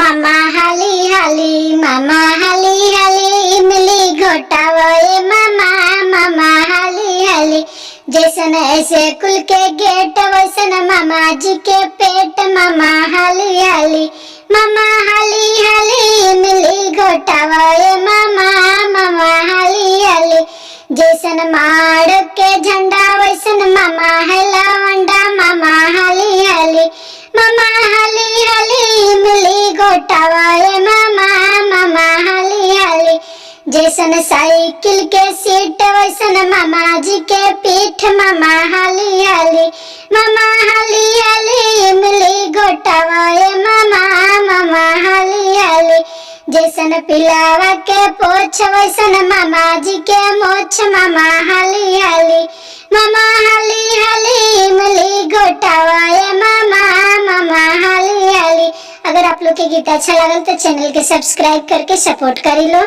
मामा हाली हाली, मामा हाली हाली, इमली घोटावे मामा, मामा हाली हाली। जैसन ऐसे कुल के गेट वैसन मामा जी के पेट, मामा हाली हाली, मामा हाली हाली, इमली घोटावे मामा, मामा हाली हाली। जैसन माड़ के झंडा वैसन मामा है लवंडा, मामा हाली हाली, मामा हाली हाली, इमली घोटावे मामा, मामा हाली हाली। जैसन साइकिल के सीट वैसन मामा जी के पीठ, मामा हाली हाली, मामा हाली हाली, इमली घोटावे मामा, मामा हाली हाली। जैसन पिलावा के पोछ वैसन मामा जी के मोछ, मामा हाली हाली, मामा हाली हाली, इमली घोटावे मामा, मामा हाली हाली। अगर आप लोग के गीत अच्छा लगल तो चैनल के सब्सक्राइब करके सपोर्ट करी लो।